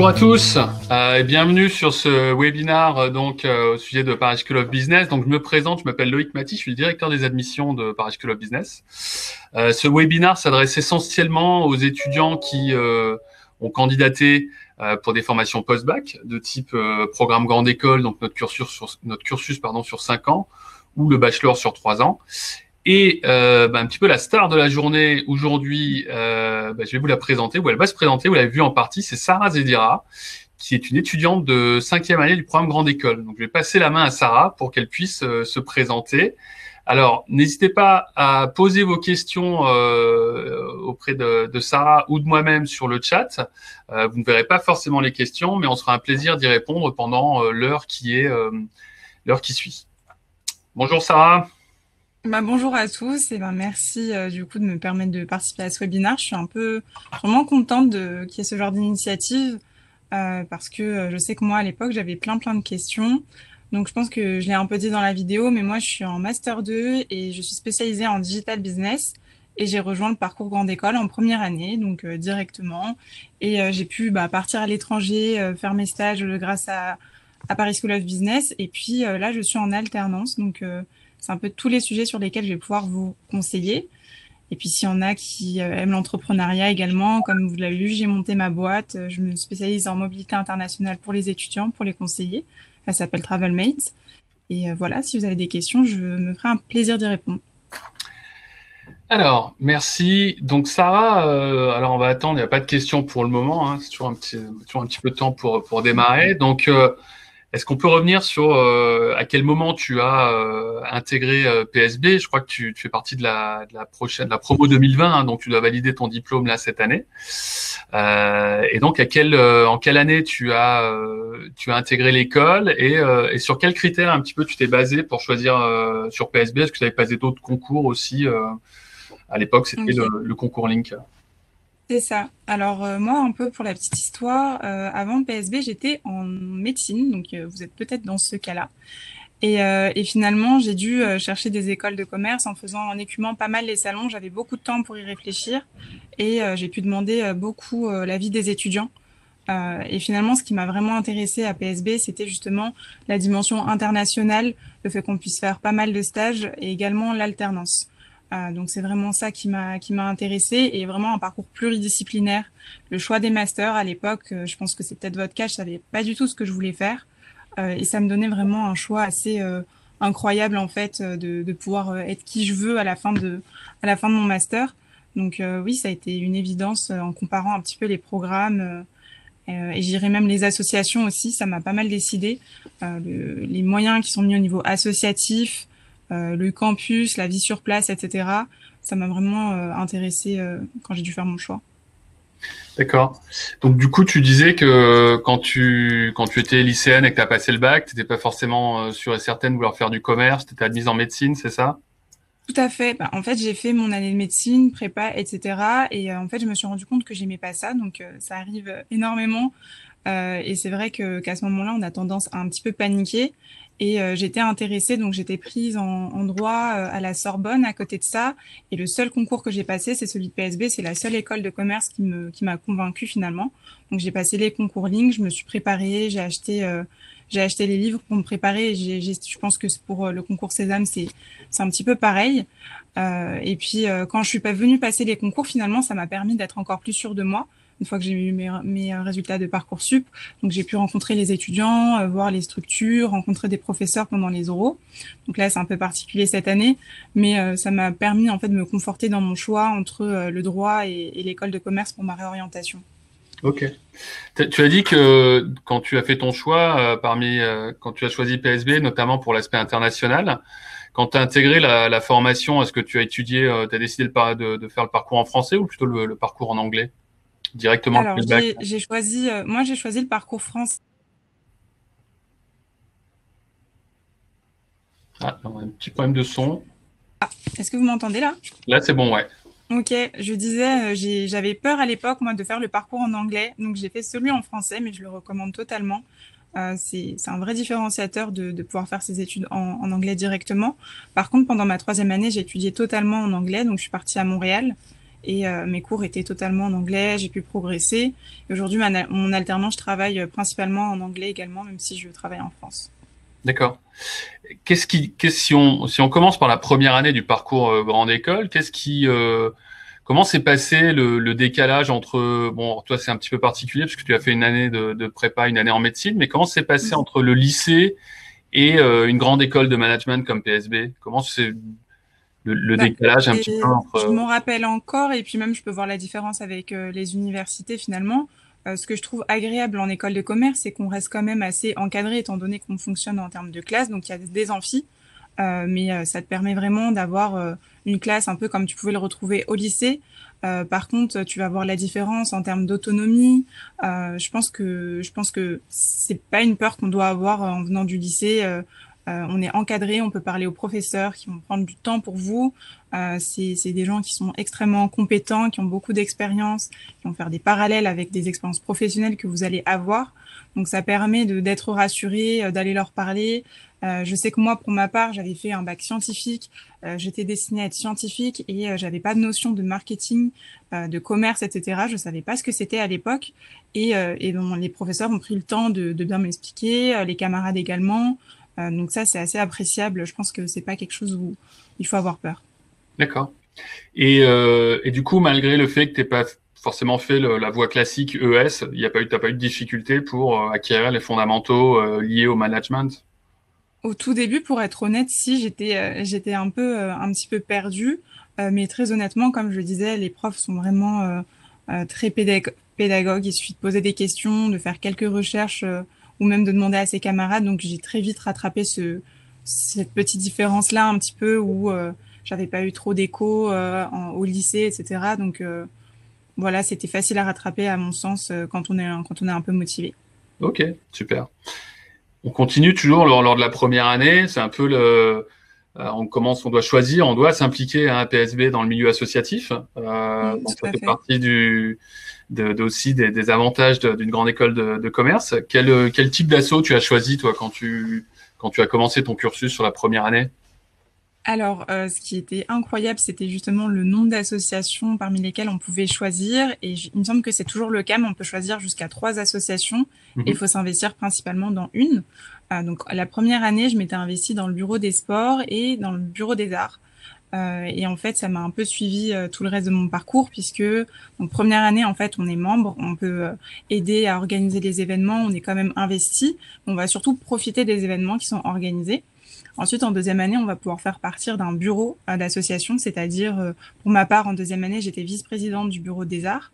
Bonjour à tous et bienvenue sur ce webinaire au sujet de Paris School of Business. Donc je me présente, je m'appelle Loïc Maty, je suis le directeur des admissions de Paris School of Business. Ce webinaire s'adresse essentiellement aux étudiants qui ont candidaté pour des formations post-bac de type programme grande école, donc notre cursus sur 5 ans, ou le bachelor sur 3 ans. Et un petit peu la star de la journée aujourd'hui, je vais vous la présenter, ou elle va se présenter, vous l'avez vu en partie, c'est Sarah Zedira, qui est une étudiante de 5e année du programme Grande École. Donc je vais passer la main à Sarah pour qu'elle puisse se présenter. Alors, n'hésitez pas à poser vos questions auprès de Sarah ou de moi-même sur le chat. Vous ne verrez pas forcément les questions, mais on se fera un plaisir d'y répondre pendant l'heure qui suit. Bonjour Sarah. Bonjour à tous et merci du coup de me permettre de participer à ce webinaire. Je suis vraiment contente qu'il y ait ce genre d'initiative parce que je sais que moi à l'époque j'avais plein de questions. Donc je pense que je l'ai un peu dit dans la vidéo, mais moi je suis en Master 2 et je suis spécialisée en Digital Business et j'ai rejoint le parcours Grande École en première année, donc directement. Et j'ai pu partir à l'étranger, faire mes stages grâce à Paris School of Business. Et puis là je suis en alternance, donc c'est un peu tous les sujets sur lesquels je vais pouvoir vous conseiller. Et puis, s'il y en a qui aiment l'entrepreneuriat également, comme vous l'avez vu, j'ai monté ma boîte. Je me spécialise en mobilité internationale pour les étudiants, pour les conseiller. Elle s'appelle TravelMate. Et voilà, si vous avez des questions, je me ferai un plaisir d'y répondre. Alors, merci. Donc Sarah, alors on va attendre, il n'y a pas de questions pour le moment, hein, c'est toujours un petit peu de temps pour démarrer. Donc, est-ce qu'on peut revenir sur à quel moment tu as intégré PSB? Je crois que tu fais partie de la promo 2020, hein, donc tu dois valider ton diplôme là cette année. Et donc en quelle année tu as intégré l'école et sur quels critères un petit peu tu t'es basé pour choisir sur PSB? Est-ce que tu avais passé d'autres concours aussi à l'époque, c'était Ok. le concours Link. C'est ça. Alors moi, un peu pour la petite histoire, avant le PSB, j'étais en médecine, donc vous êtes peut-être dans ce cas-là. Et finalement, j'ai dû chercher des écoles de commerce en écumant pas mal les salons. J'avais beaucoup de temps pour y réfléchir et j'ai pu demander beaucoup l'avis des étudiants. Et finalement, ce qui m'a vraiment intéressée à PSB, c'était justement la dimension internationale, le fait qu'on puisse faire pas mal de stages et également l'alternance. Donc c'est vraiment ça qui m'a intéressée et vraiment un parcours pluridisciplinaire. Le choix des masters à l'époque, je pense que c'est peut-être votre cas, je savais pas du tout ce que je voulais faire. Et ça me donnait vraiment un choix assez incroyable en fait de pouvoir être qui je veux à la fin de mon master. Donc oui, ça a été une évidence en comparant un petit peu les programmes et je dirais même les associations aussi. Ça m'a pas mal décidé. Les moyens qui sont mis au niveau associatif, le campus, la vie sur place, etc. Ça m'a vraiment intéressée quand j'ai dû faire mon choix. D'accord. Donc du coup, tu disais que quand tu étais lycéenne et que tu as passé le bac, tu n'étais pas forcément sûre et certaine de vouloir faire du commerce, tu étais admise en médecine, c'est ça? Tout à fait. En fait, j'ai fait mon année de médecine, prépa, etc. Et en fait, je me suis rendu compte que j'aimais pas ça. Donc, ça arrive énormément. Et c'est vrai qu'à ce moment-là, on a tendance à un petit peu paniquer. Et j'étais intéressée, donc j'étais prise en droit à la Sorbonne à côté de ça. Et le seul concours que j'ai passé, c'est celui de PSB. C'est la seule école de commerce qui m'a convaincue finalement. Donc j'ai passé les concours Link, je me suis préparée, j'ai acheté les livres pour me préparer. Je pense que pour le concours Sésame, c'est un petit peu pareil. Et puis quand je suis pas venue passer les concours, finalement, ça m'a permis d'être encore plus sûre de moi une fois que j'ai eu mes résultats de Parcoursup. Donc, j'ai pu rencontrer les étudiants, voir les structures, rencontrer des professeurs pendant les oraux. Donc là, c'est un peu particulier cette année, mais ça m'a permis en fait de me conforter dans mon choix entre le droit et l'école de commerce pour ma réorientation. Ok. Tu as dit que quand tu as fait ton choix, quand tu as choisi PSB, notamment pour l'aspect international, quand tu as intégré la formation, est-ce que tu as étudié, tu as décidé de faire le parcours en français ou plutôt le parcours en anglais, directement après Alors, le bac? moi, j'ai choisi le parcours français. Ah, on a un petit problème de son. Est-ce que vous m'entendez là? Là, c'est bon, ouais. Ok, je disais, j'avais peur à l'époque, moi, de faire le parcours en anglais. Donc, j'ai fait celui en français, mais je le recommande totalement. C'est un vrai différenciateur de pouvoir faire ses études en anglais directement. Par contre, pendant ma troisième année, j'ai étudié totalement en anglais. Donc, je suis partie à Montréal. et mes cours étaient totalement en anglais, j'ai pu progresser. Et aujourd'hui, mon alternance, je travaille principalement en anglais également, même si je travaille en France. D'accord. Si on commence par la première année du parcours grande école, comment s'est passé le décalage entre, bon, toi c'est un petit peu particulier parce que tu as fait une année de prépa, une année en médecine, mais comment s'est passé Mhm. entre le lycée et une grande école de management comme PSB? Comment c'est le Bah, décalage un petit peu je entre... m'en rappelle encore, et puis même je peux voir la différence avec les universités finalement. Ce que je trouve agréable en école de commerce, c'est qu'on reste quand même assez encadré étant donné qu'on fonctionne en termes de classe. Donc il y a des amphis, mais ça te permet vraiment d'avoir une classe un peu comme tu pouvais le retrouver au lycée. Par contre, tu vas voir la différence en termes d'autonomie. Je pense que c'est pas une peur qu'on doit avoir en venant du lycée. On est encadré, on peut parler aux professeurs qui vont prendre du temps pour vous. C'est des gens qui sont extrêmement compétents, qui ont beaucoup d'expérience, qui vont faire des parallèles avec des expériences professionnelles que vous allez avoir. Donc ça permet d'être rassuré, d'aller leur parler. Je sais que moi, pour ma part, j'avais fait un bac scientifique, j'étais destinée à être scientifique et j'avais pas de notion de marketing, de commerce, etc. Je savais pas ce que c'était à l'époque et bon, les professeurs ont pris le temps de bien m'expliquer, les camarades également. Donc ça, c'est assez appréciable. Je pense que c'est pas quelque chose où il faut avoir peur. D'accord. Et du coup, malgré le fait que tu n'aies pas forcément fait la voie classique ES, t'as pas eu de difficulté pour acquérir les fondamentaux liés au management? Au tout début, pour être honnête, si j'étais un petit peu perdue, mais très honnêtement, comme je le disais, les profs sont vraiment très pédagogues. Il suffit de poser des questions, de faire quelques recherches ou même de demander à ses camarades. Donc j'ai très vite rattrapé cette petite différence-là un petit peu où j'avais pas eu trop d'écho au lycée, etc. Donc voilà, c'était facile à rattraper à mon sens quand on est un peu motivé. Ok, super. On continue toujours lors de la première année. C'est un peu on doit choisir, on doit s'impliquer à un PSB dans le milieu associatif. Donc Tout ça à fait fait. partie aussi des avantages d'une grande école de commerce. Quel type d'asso tu as choisi toi quand tu as commencé ton cursus sur la première année? Alors, ce qui était incroyable, c'était justement le nombre d'associations parmi lesquelles on pouvait choisir. Et il me semble que c'est toujours le cas, mais on peut choisir jusqu'à 3 associations et il Mhm. faut s'investir principalement dans une. Donc, la première année, je m'étais investie dans le bureau des sports et dans le bureau des arts. Et en fait, ça m'a un peu suivi tout le reste de mon parcours puisque, donc, première année, en fait, on est membre, on peut aider à organiser des événements, on est quand même investi. On va surtout profiter des événements qui sont organisés. Ensuite, en deuxième année, on va pouvoir faire partir d'un bureau d'association, c'est-à-dire, pour ma part, en deuxième année, j'étais vice-présidente du bureau des arts.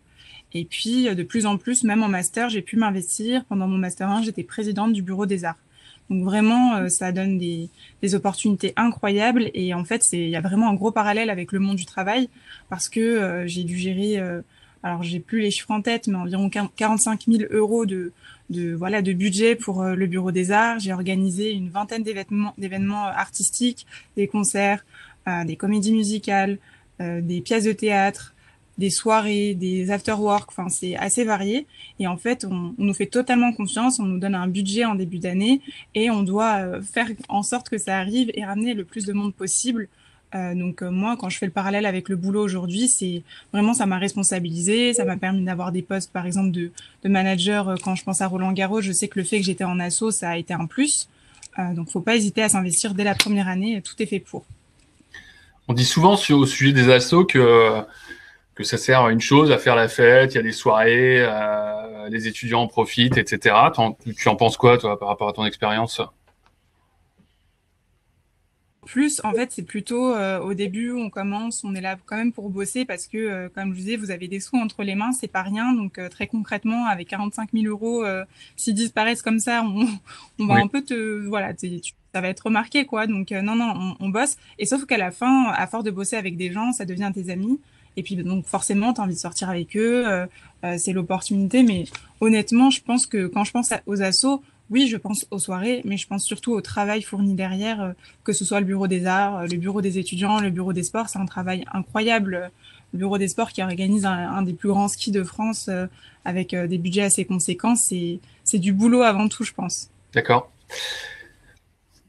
Et puis, de plus en plus, même en master, j'ai pu m'investir. Pendant mon master 1, j'étais présidente du bureau des arts. Donc vraiment, ça donne des opportunités incroyables. Et en fait, il y a vraiment un gros parallèle avec le monde du travail parce que j'ai dû gérer, alors j'ai plus les chiffres en tête, mais environ 45 000 euros voilà, de budget pour le bureau des arts. J'ai organisé une vingtaine d'événements artistiques, des concerts, des comédies musicales, des pièces de théâtre, des soirées, des after-work. Enfin, c'est assez varié. Et en fait, on nous fait totalement confiance. On nous donne un budget en début d'année et on doit faire en sorte que ça arrive et ramener le plus de monde possible. Donc moi, quand je fais le parallèle avec le boulot aujourd'hui, c'est vraiment ça m'a responsabilisé, ça m'a permis d'avoir des postes, par exemple de manager. Quand je pense à Roland Garros, je sais que le fait que j'étais en asso, ça a été un plus. Donc faut pas hésiter à s'investir dès la première année. Tout est fait pour. On dit souvent au sujet des assos que ça sert à une chose, à faire la fête, il y a des soirées, les étudiants en profitent, etc. Tu en penses quoi, toi, par rapport à ton expérience? Plus, en fait, c'est plutôt au début, on commence, on est là quand même pour bosser parce que, comme je disais, vous avez des sous entre les mains, c'est pas rien. Donc, très concrètement, avec 45 000 euros, s'ils disparaissent comme ça, on va Oui. un peu voilà, ça va être remarqué, quoi. Donc, non, non, on bosse. Et sauf qu'à la fin, à force de bosser avec des gens, ça devient tes amis. Et puis, donc, forcément, tu as envie de sortir avec eux, c'est l'opportunité. Mais honnêtement, je pense que quand je pense aux assos, oui, je pense aux soirées, mais je pense surtout au travail fourni derrière, que ce soit le bureau des arts, le bureau des étudiants, le bureau des sports. C'est un travail incroyable. Le bureau des sports qui organise un des plus grands skis de France avec des budgets assez conséquents, c'est du boulot avant tout, je pense. D'accord.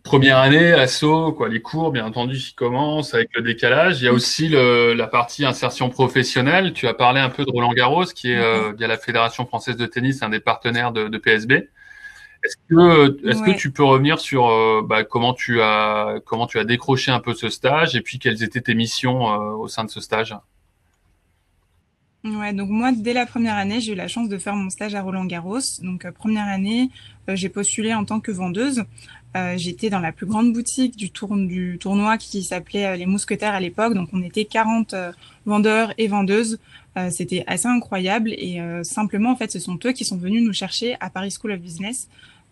première année, asso, quoi, les cours, bien entendu, qui commencent avec le décalage. Il y a aussi la partie insertion professionnelle. Tu as parlé un peu de Roland Garros, qui est, Ouais. via la Fédération française de tennis, un des partenaires de PSB. Est-ce que Ouais. tu peux revenir sur comment tu as décroché un peu ce stage et puis quelles étaient tes missions au sein de ce stage? Ouais, donc moi, dès la première année, j'ai eu la chance de faire mon stage à Roland-Garros. Donc, première année, j'ai postulé en tant que vendeuse. J'étais dans la plus grande boutique du tournoi qui s'appelait Les Mousquetaires à l'époque. Donc, on était 40 vendeurs et vendeuses. C'était assez incroyable. Et simplement, en fait, ce sont eux qui sont venus nous chercher à Paris School of Business.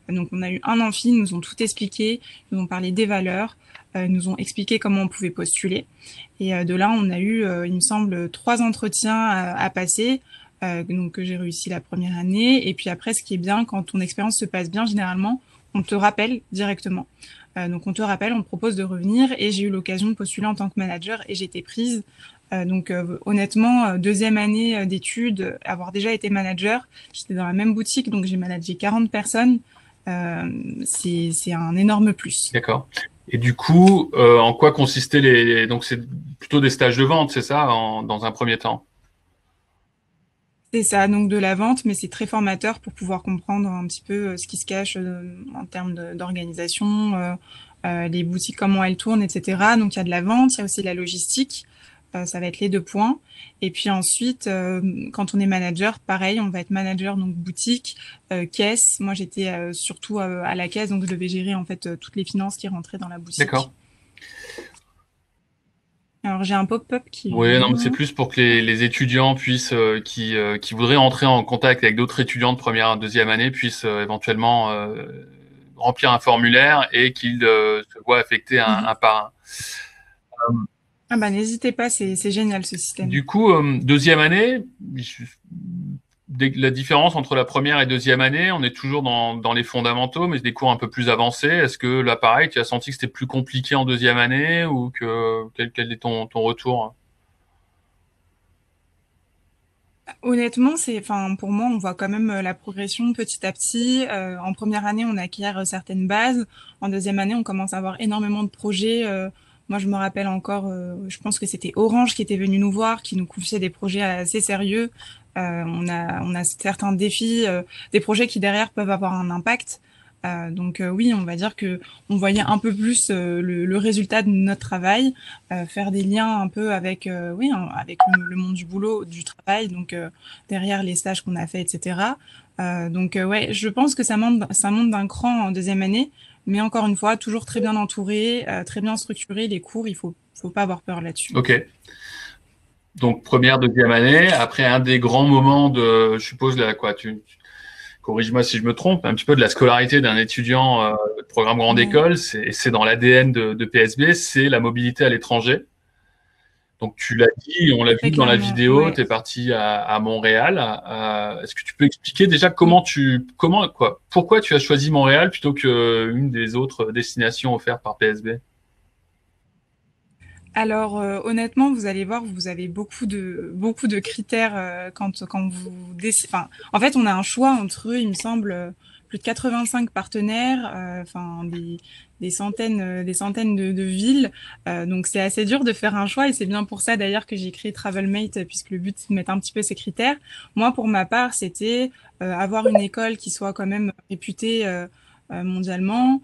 Donc, on a eu un amphi, ils nous ont tout expliqué, ils nous ont parlé des valeurs, ils nous ont expliqué comment on pouvait postuler. Et de là, on a eu, il me semble, 3 entretiens à passer, donc que j'ai réussi la première année. Et puis après, ce qui est bien, quand ton expérience se passe bien, généralement, on te rappelle directement. Donc on te rappelle, on te propose de revenir. Et j'ai eu l'occasion de postuler en tant que manager et j'ai été prise. Donc honnêtement, deuxième année d'études, avoir déjà été manager, j'étais dans la même boutique, donc j'ai managé 40 personnes. C'est un énorme plus. D'accord. Et du coup, en quoi consistaient donc c'est plutôt des stages de vente, c'est ça, dans un premier temps? C'est ça, donc de la vente, mais c'est très formateur pour pouvoir comprendre un petit peu ce qui se cache en termes d'organisation, les boutiques, comment elles tournent, etc. Donc il y a de la vente, il y a aussi de la logistique, ça va être les deux points. Et puis ensuite, quand on est manager, pareil, on va être manager donc boutique, caisse. Moi j'étais surtout à la caisse, donc je devais gérer en fait toutes les finances qui rentraient dans la boutique. D'accord. Alors j'ai un pop-up qui Oui, non, mais c'est vient. plus pour que les étudiants puissent, qui voudraient entrer en contact avec d'autres étudiants de première, deuxième année, puissent éventuellement remplir un formulaire et qu'ils se voient affectés un par un. Ah bah n'hésitez pas, c'est génial ce système. Du coup, deuxième année, la différence entre la première et deuxième année, on est toujours dans les fondamentaux, mais des cours un peu plus avancés. Est-ce que là, pareil, tu as senti que c'était plus compliqué en deuxième année ou quel est ton retour? Honnêtement, enfin, pour moi, on voit quand même la progression petit à petit. En première année, on acquiert certaines bases. En deuxième année, on commence à avoir énormément de projets. Moi, je me rappelle encore, je pense que c'était Orange qui était venu nous voir, qui nous confiait des projets assez sérieux. On a certains défis, des projets qui derrière peuvent avoir un impact. Donc oui, on va dire que on voyait un peu plus le résultat de notre travail, faire des liens un peu avec oui avec le monde du boulot, du travail, donc derrière les stages qu'on a fait, etc. Donc ouais, je pense que ça monte d'un cran en deuxième année, mais encore une fois, toujours très bien entouré, très bien structuré les cours, il faut pas avoir peur là-dessus. Ok. Donc première, deuxième année. Après un des grands moments de, je suppose là quoi, corrige-moi si je me trompe, un petit peu de la scolarité d'un étudiant de programme grande Ouais, école, c'est dans l'ADN de PSB, c'est la mobilité à l'étranger. Donc tu l'as dit, on l'a très vu dans la clairement, vidéo, ouais. tu es parti à Montréal. Est-ce que tu peux expliquer déjà Mm. pourquoi tu as choisi Montréal plutôt qu'une des autres destinations offertes par PSB? Alors honnêtement, vous allez voir, vous avez beaucoup de critères quand enfin, en fait, on a un choix entre eux, il me semble, plus de 85 partenaires, enfin des centaines de villes. Donc c'est assez dur de faire un choix et c'est bien pour ça d'ailleurs que j'ai créé Travelmate puisque le but c'est de mettre un petit peu ces critères. Moi, pour ma part, c'était avoir une école qui soit quand même réputée mondialement,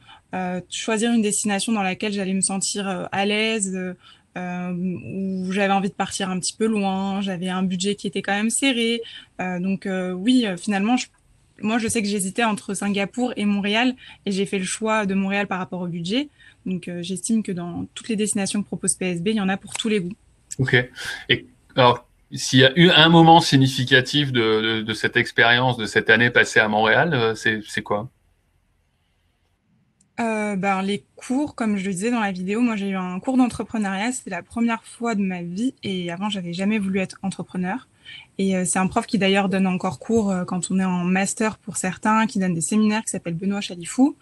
choisir une destination dans laquelle j'allais me sentir à l'aise. Où j'avais envie de partir un petit peu loin, j'avais un budget qui était quand même serré. Donc oui, finalement, moi je sais que j'hésitais entre Singapour et Montréal et j'ai fait le choix de Montréal par rapport au budget. Donc j'estime que dans toutes les destinations que propose PSB, il y en a pour tous les goûts. Ok. Et alors, s'il y a eu un moment significatif de cette expérience, de cette année passée à Montréal, c'est quoi? Ben, les cours, comme je le disais dans la vidéo, moi j'ai eu un cours d'entrepreneuriat, c'était la première fois de ma vie et avant j'avais jamais voulu être entrepreneur. Et c'est un prof qui d'ailleurs donne encore cours quand on est en master pour certains, qui donne des séminaires, qui s'appelle Benoît Chalifou.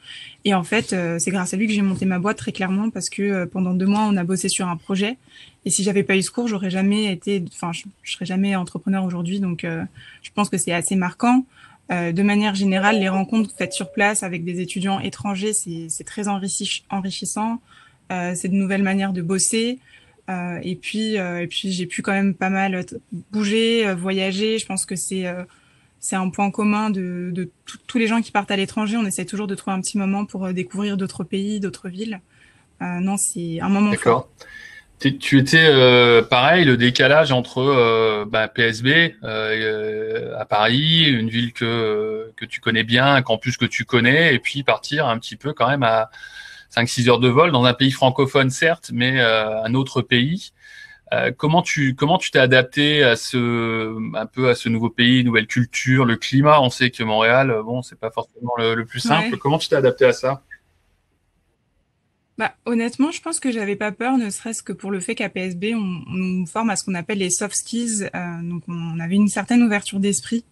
Et en fait, c'est grâce à lui que j'ai monté ma boîte très clairement parce que pendant 2 mois on a bossé sur un projet. Et si j'avais pas eu ce cours, je serais jamais entrepreneur aujourd'hui. Donc je pense que c'est assez marquant. De manière générale, les rencontres faites sur place avec des étudiants étrangers, c'est très enrichissant. C'est de nouvelles manières de bosser. Et puis j'ai pu quand même pas mal bouger, voyager. Je pense que c'est un point commun de tous les gens qui partent à l'étranger. On essaie toujours de trouver un petit moment pour découvrir d'autres pays, d'autres villes. Non, c'est un moment fort. D'accord. Tu étais pareil, le décalage entre PSB à Paris, une ville que tu connais bien, un campus que tu connais, et puis partir un petit peu quand même à 5-6 heures de vol dans un pays francophone certes, mais un autre pays. Comment tu t'es adapté à un peu à ce nouveau pays, nouvelle culture, le climat? On sait que Montréal, bon, c'est pas forcément le plus simple. Ouais. Comment tu t'es adapté à ça? Bah, honnêtement, je pense que j'avais pas peur, ne serait-ce que pour le fait qu'à PSB, on nous forme à ce qu'on appelle les soft skills. Donc, on avait une certaine ouverture d'esprit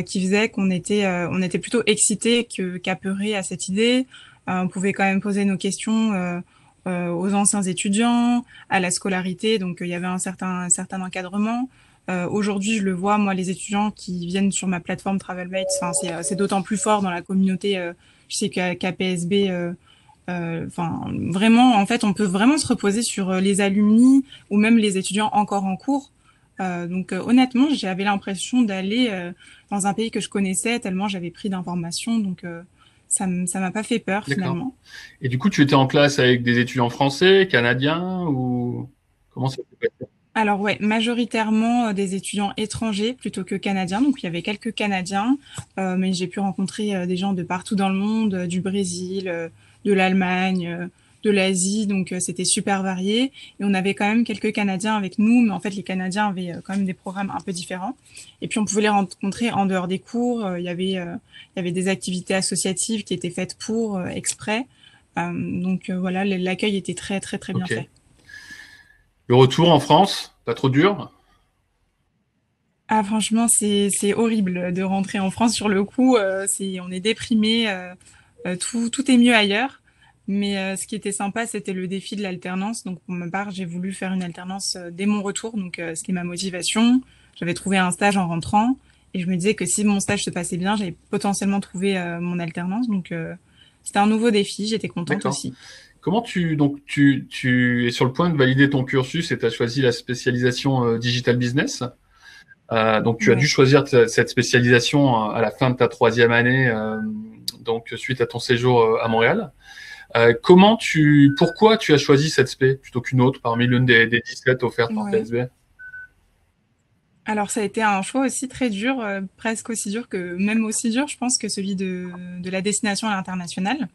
qui faisait on était plutôt excités qu'apeurés à cette idée. On pouvait quand même poser nos questions aux anciens étudiants, à la scolarité. Donc, il y avait un certain encadrement. Aujourd'hui, je le vois, moi, les étudiants qui viennent sur ma plateforme TravelMate, enfin, c'est d'autant plus fort dans la communauté. Je sais qu'à PSB, enfin, vraiment, en fait, on peut vraiment se reposer sur les alumni ou même les étudiants encore en cours. Donc, honnêtement, j'avais l'impression d'aller dans un pays que je connaissais tellement j'avais pris d'informations. Donc, ça m'a pas fait peur D'accord. finalement. Et du coup, tu étais en classe avec des étudiants français, canadiens, ou comment ça s'est passé? Alors ouais, majoritairement des étudiants étrangers plutôt que canadiens. Donc il y avait quelques Canadiens, mais j'ai pu rencontrer des gens de partout dans le monde, du Brésil, de l'Allemagne, de l'Asie. Donc c'était super varié. Et on avait quand même quelques Canadiens avec nous, mais en fait les Canadiens avaient quand même des programmes un peu différents. Et puis on pouvait les rencontrer en dehors des cours. Il y avait des activités associatives qui étaient faites pour exprès. Donc voilà, l'accueil était très très très bien Ok. fait. Le retour en France, pas trop dur? Ah franchement, c'est horrible de rentrer en France sur le coup, on est déprimé, tout est mieux ailleurs. Mais ce qui était sympa, c'était le défi de l'alternance. Donc pour ma part, j'ai voulu faire une alternance dès mon retour, donc c'était ma motivation. J'avais trouvé un stage en rentrant et je me disais que si mon stage se passait bien, j'allais potentiellement trouver mon alternance. Donc c'était un nouveau défi, j'étais contente D'accord. aussi. Donc tu es sur le point de valider ton cursus et tu as choisi la spécialisation digital business. Donc tu as dû Ouais. choisir cette spécialisation à la fin de ta troisième année, donc suite à ton séjour à Montréal. Pourquoi tu as choisi cette spé plutôt qu'une autre parmi l'une des 17 offertes par Ouais. PSB? Alors ça a été un choix aussi très dur, presque aussi dur que même aussi dur, je pense, que celui de la destination à l'international.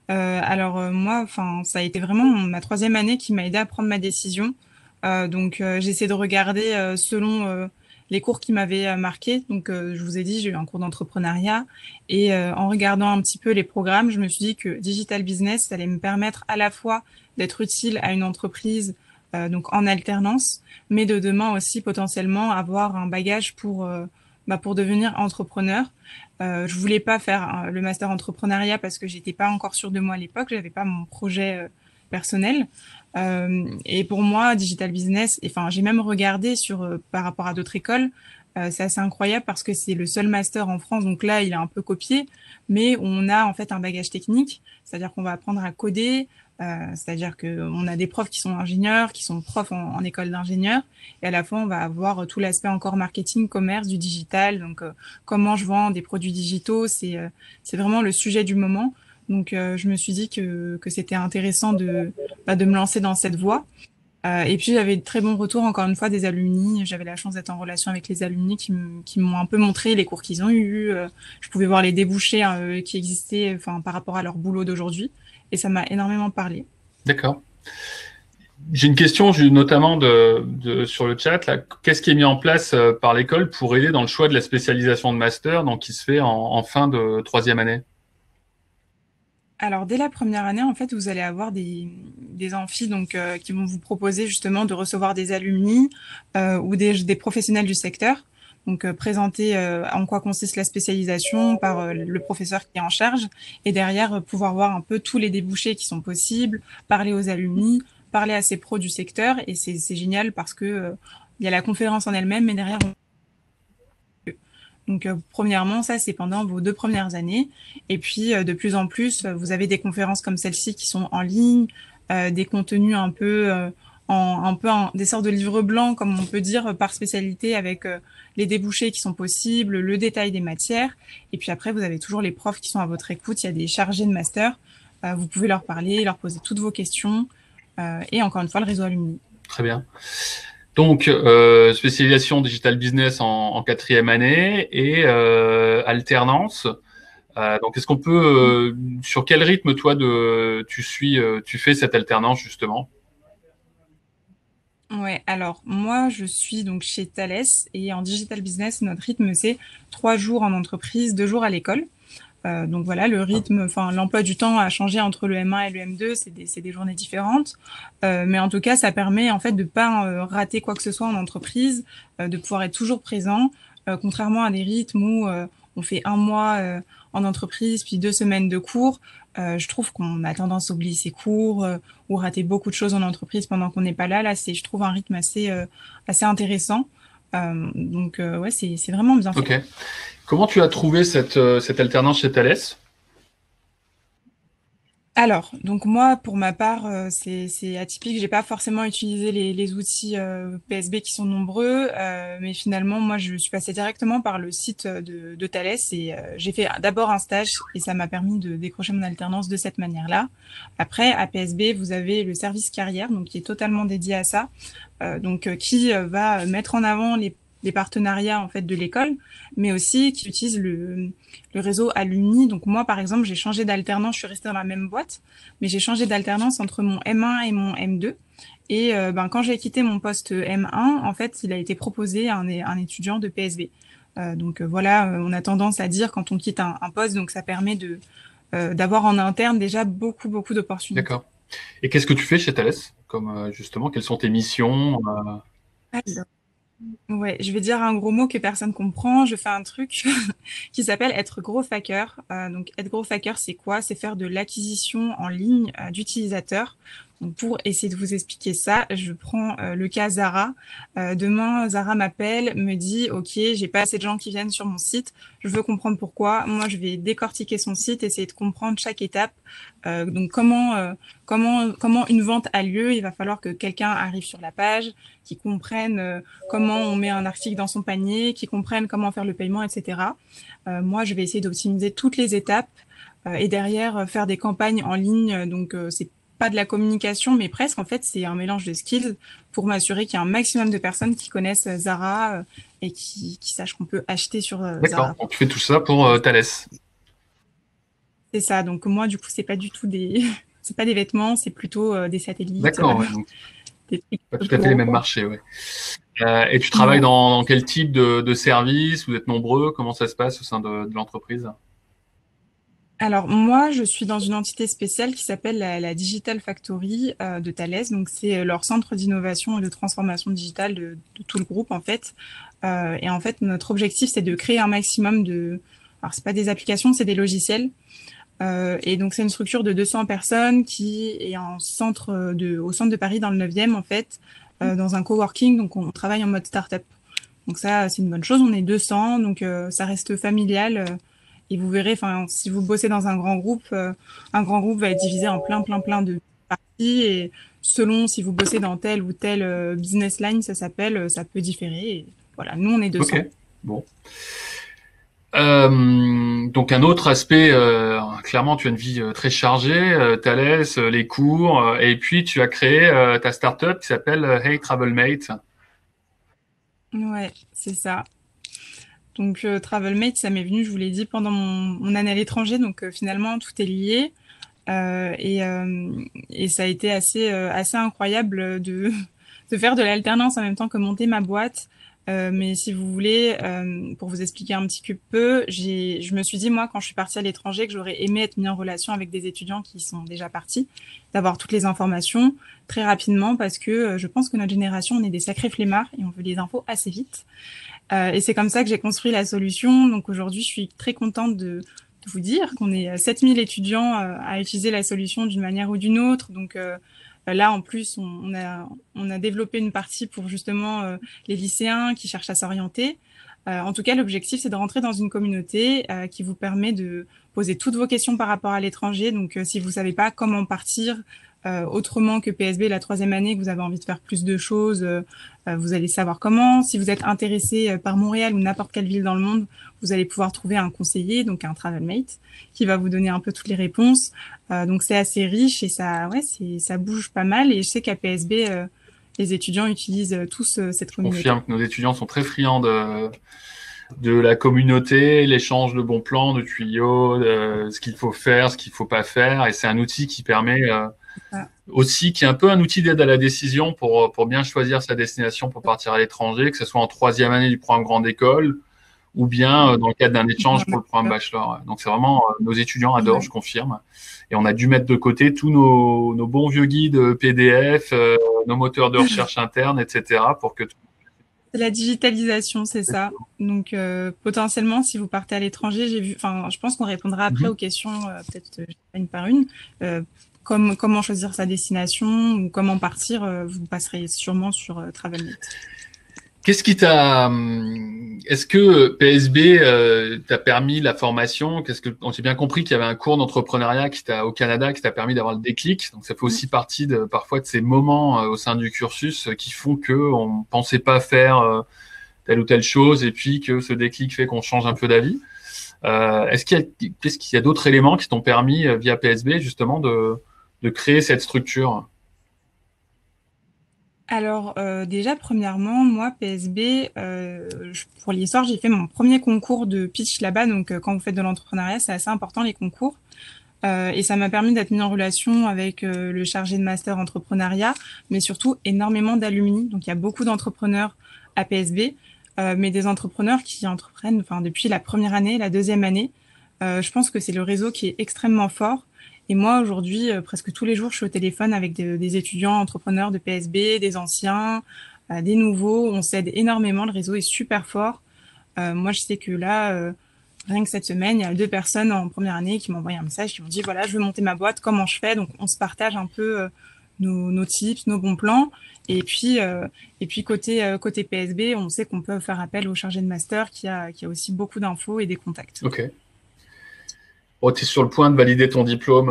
Moi, enfin, ça a été vraiment ma troisième année qui m'a aidé à prendre ma décision. J'ai essayé de regarder selon les cours qui m'avaient marqué. Donc, je vous ai dit, j'ai eu un cours d'entrepreneuriat et en regardant un petit peu les programmes, je me suis dit que digital business, ça allait me permettre à la fois d'être utile à une entreprise, donc en alternance, mais de demain aussi potentiellement avoir un bagage pour devenir entrepreneur. Je voulais pas faire le master entrepreneuriat parce que j'étais pas encore sûre de moi à l'époque, j'avais pas mon projet personnel. Et pour moi, digital business, enfin, j'ai même regardé par rapport à d'autres écoles. C'est assez incroyable parce que c'est le seul master en France, donc là, il est un peu copié, mais on a en fait un bagage technique, c'est-à-dire qu'on va apprendre à coder, c'est-à-dire qu'on a des profs qui sont ingénieurs, qui sont profs en école d'ingénieur, et à la fois, on va avoir tout l'aspect encore marketing, commerce, du digital, donc comment je vends des produits digitaux, c'est vraiment le sujet du moment. Donc, je me suis dit que c'était intéressant de me lancer dans cette voie. Et puis, j'avais de très bons retours, encore une fois, des alumni. J'avais la chance d'être en relation avec les alumni qui m'ont un peu montré les cours qu'ils ont eus. Je pouvais voir les débouchés qui existaient enfin, par rapport à leur boulot d'aujourd'hui. Et ça m'a énormément parlé. D'accord. J'ai une question notamment sur le chat. Là. Qu'est-ce qui est mis en place par l'école pour aider dans le choix de la spécialisation de master donc, qui se fait en fin de troisième année? Alors, dès la première année, en fait, vous allez avoir des amphis donc, qui vont vous proposer justement de recevoir des alumni ou des professionnels du secteur. Donc, présenter en quoi consiste la spécialisation par le professeur qui est en charge. Et derrière, pouvoir voir un peu tous les débouchés qui sont possibles, parler aux alumni, parler à ces pros du secteur. Et c'est génial parce que il y a la conférence en elle-même, mais derrière, Donc, premièrement, ça, c'est pendant vos 2 premières années. Et puis, de plus en plus, vous avez des conférences comme celle-ci qui sont en ligne, des contenus un peu, des sortes de livres blancs, comme on peut dire, par spécialité, avec les débouchés qui sont possibles, le détail des matières. Et puis après, vous avez toujours les profs qui sont à votre écoute. Il y a des chargés de master. Vous pouvez leur parler, leur poser toutes vos questions. Et encore une fois, le réseau Alumni. Très bien. Donc, spécialisation digital business en 4e année et alternance. Donc, est-ce qu'on peut, sur quel rythme toi tu fais cette alternance justement? Ouais, alors moi je suis donc chez Thales et en digital business, notre rythme c'est 3 jours en entreprise, 2 jours à l'école. Donc voilà, le rythme, enfin l'emploi du temps a changé entre le M1 et le M2, c'est des journées différentes. Mais en tout cas, ça permet en fait de pas rater quoi que ce soit en entreprise, de pouvoir être toujours présent, contrairement à des rythmes où on fait un mois en entreprise, puis 2 semaines de cours. Je trouve qu'on a tendance à oublier ses cours ou rater beaucoup de choses en entreprise pendant qu'on n'est pas là. Là, c'est, je trouve, un rythme assez intéressant. Ouais, c'est vraiment bien fait. Ok. Comment tu as trouvé cette alternance chez Thales? Alors, donc moi, pour ma part, c'est atypique. J'ai pas forcément utilisé les outils PSB qui sont nombreux, mais finalement, moi, je suis passée directement par le site de Thales et j'ai fait d'abord un stage et ça m'a permis de décrocher mon alternance de cette manière-là. Après, à PSB, vous avez le service carrière, donc qui est totalement dédié à ça, qui va mettre en avant les partenariats en fait de l'école, mais aussi qui utilise le réseau Alumni. Donc moi, par exemple, j'ai changé d'alternance, je suis restée dans la même boîte, mais j'ai changé d'alternance entre mon M1 et mon M2. Et quand j'ai quitté mon poste M1, en fait, il a été proposé à un étudiant de PSB. Voilà, on a tendance à dire quand on quitte un poste, donc ça permet d'avoir en interne déjà beaucoup, beaucoup d'opportunités. D'accord. Et qu'est-ce que tu fais chez Thales? Comme justement, quelles sont tes missions? Alors, ouais, je vais dire un gros mot que personne comprend. Je fais un truc qui s'appelle être gros hacker. Donc, être gros hacker, c'est quoi? C'est faire de l'acquisition en ligne d'utilisateurs. Donc, pour essayer de vous expliquer ça, je prends le cas Zara. Demain, Zara m'appelle, me dit, OK, j'ai pas assez de gens qui viennent sur mon site. Je veux comprendre pourquoi. Moi, je vais décortiquer son site, essayer de comprendre chaque étape. Donc, comment une vente a lieu. Il va falloir que quelqu'un arrive sur la page, qui comprenne comment on met un article dans son panier, qui comprennent comment faire le paiement, etc. Moi, je vais essayer d'optimiser toutes les étapes et derrière faire des campagnes en ligne. Donc, c'est pas de la communication, mais presque. En fait, c'est un mélange de skills pour m'assurer qu'il y a un maximum de personnes qui connaissent Zara et qui sachent qu'on peut acheter sur D'accord. Zara. Donc, tu fais tout ça pour Thales. C'est ça. Donc, moi, du coup, c'est pas du tout c'est pas des vêtements, c'est plutôt des satellites, D'accord. Ouais, donc, des trucs pas tout à plus fait les gros, mêmes quoi. marchés. Ouais. Et tu travailles Non. dans quel type de service? Vous êtes nombreux? Comment ça se passe au sein de l'entreprise? Alors moi, je suis dans une entité spéciale qui s'appelle la Digital Factory de Thales. Donc c'est leur centre d'innovation et de transformation digitale de tout le groupe en fait. Et en fait, notre objectif, c'est de créer un maximum alors c'est pas des applications, c'est des logiciels. Et donc c'est une structure de 200 personnes qui est au centre de Paris dans le 9e en fait, dans un coworking. Donc on travaille en mode start-up. Donc ça, c'est une bonne chose. On est 200, donc ça reste familial. Et vous verrez, enfin, si vous bossez dans un grand groupe va être divisé en plein de parties. Et selon si vous bossez dans tel ou tel business line, ça s'appelle, ça peut différer. Et voilà, nous, on est Ok. 200. Bon. Donc un autre aspect, clairement tu as une vie très chargée, Thales, les cours, et puis tu as créé ta startup qui s'appelle Hey Travelmate. Ouais, c'est ça. Donc, TravelMate, ça m'est venu, je vous l'ai dit, pendant mon année à l'étranger. Donc, finalement, tout est lié. Et ça a été assez incroyable de faire de l'alternance en même temps que monter ma boîte. Mais si vous voulez, pour vous expliquer un petit peu, je me suis dit, moi, quand je suis partie à l'étranger, que j'aurais aimé être mis en relation avec des étudiants qui sont déjà partis, d'avoir toutes les informations très rapidement, parce que je pense que notre génération, on est des sacrés flemmards et on veut les infos assez vite. Et c'est comme ça que j'ai construit la solution. Donc aujourd'hui, je suis très contente de vous dire qu'on est 7000 étudiants à utiliser la solution d'une manière ou d'une autre. Donc Là, en plus, on a développé une partie pour justement les lycéens qui cherchent à s'orienter. En tout cas, l'objectif, c'est de rentrer dans une communauté qui vous permet de poser toutes vos questions par rapport à l'étranger. Donc, si vous savez pas comment partir autrement que PSB la 3e année, que vous avez envie de faire plus de choses, vous allez savoir comment. Si vous êtes intéressé par Montréal ou n'importe quelle ville dans le monde, vous allez pouvoir trouver un conseiller, donc un travel mate, qui va vous donner un peu toutes les réponses. Donc, c'est assez riche et ça bouge pas mal. Et je sais qu'à PSB, les étudiants utilisent tous cette communauté. Je confirme que nos étudiants sont très friands de la communauté, l'échange de bons plans, de tuyaux, de ce qu'il faut faire, ce qu'il faut pas faire. Et c'est un outil qui permet aussi, qui est un peu un outil d'aide à la décision pour bien choisir sa destination pour partir à l'étranger, que ce soit en 3e année du programme grande école ou bien dans le cadre d'un échange pour le programme bachelor. Donc c'est vraiment, nos étudiants adorent, je confirme. Et on a dû mettre de côté tous nos bons vieux guides PDF, nos moteurs de recherche internes, etc. pour que c'est la digitalisation, c'est ça. Donc potentiellement, si vous partez à l'étranger, je pense qu'on répondra après aux questions, peut-être une par une. Comment choisir sa destination ou comment partir, vous passerez sûrement sur TravelNet. Qu'est-ce qui est-ce que PSB t'a permis la formation? On s'est bien compris qu'il y avait un cours d'entrepreneuriat au Canada qui t'a permis d'avoir le déclic. Donc ça fait aussi partie parfois de ces moments au sein du cursus qui font que on pensait pas faire telle ou telle chose et puis que ce déclic fait qu'on change un peu d'avis. Qu'est-ce qu'il y a d'autres éléments qui t'ont permis via PSB justement de créer cette structure? Alors déjà, premièrement, moi, PSB, pour l'histoire, j'ai fait mon premier concours de pitch là-bas. Donc quand vous faites de l'entrepreneuriat, c'est assez important les concours. Et ça m'a permis d'être mis en relation avec le chargé de master entrepreneuriat, mais surtout énormément d'alumni. Donc il y a beaucoup d'entrepreneurs à PSB, mais des entrepreneurs qui entreprennent depuis la première année, la 2e année. Je pense que c'est le réseau qui est extrêmement fort. Et moi, aujourd'hui, presque tous les jours, je suis au téléphone avec des étudiants entrepreneurs de PSB, des anciens, des nouveaux. On s'aide énormément. Le réseau est super fort. Moi, je sais que là, rien que cette semaine, il y a 2 personnes en première année qui m'ont envoyé un message, qui m'ont dit, voilà, je veux monter ma boîte, comment je fais? Donc, on se partage un peu nos tips, nos bons plans. Et puis côté PSB, on sait qu'on peut faire appel au chargé de master qui a aussi beaucoup d'infos et des contacts. Ok. Oh, tu es sur le point de valider ton diplôme,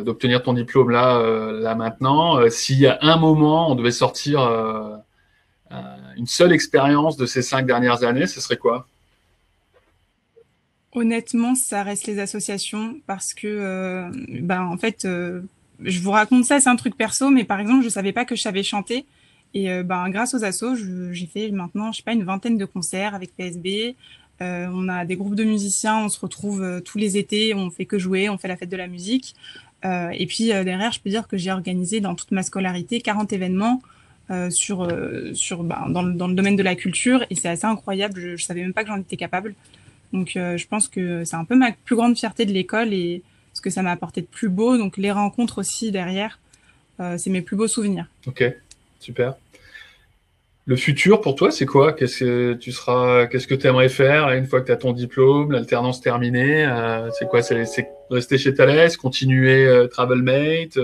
d'obtenir ton diplôme là maintenant. S'il y a un moment, on devait sortir une seule expérience de ces 5 dernières années, ce serait quoi? Honnêtement, ça reste les associations parce que, en fait, je vous raconte ça, c'est un truc perso, mais par exemple, je savais pas que je savais chanter. Et grâce aux assos, j'ai fait maintenant, je sais pas, une 20aine de concerts avec PSB. On a des groupes de musiciens, on se retrouve tous les étés, on fait que jouer, on fait la fête de la musique. Et puis derrière, je peux dire que j'ai organisé dans toute ma scolarité 40 événements dans le domaine de la culture, et c'est assez incroyable. Je savais même pas que j'en étais capable. Donc je pense que c'est un peu ma plus grande fierté de l'école et ce que ça m'a apporté de plus beau. Donc les rencontres aussi derrière, c'est mes plus beaux souvenirs. Ok, super. Le futur pour toi, c'est quoi? Qu'est-ce que tu aimerais faire une fois que tu as ton diplôme, l'alternance terminée? C'est quoi? C'est rester chez Thales, continuer TravelMate?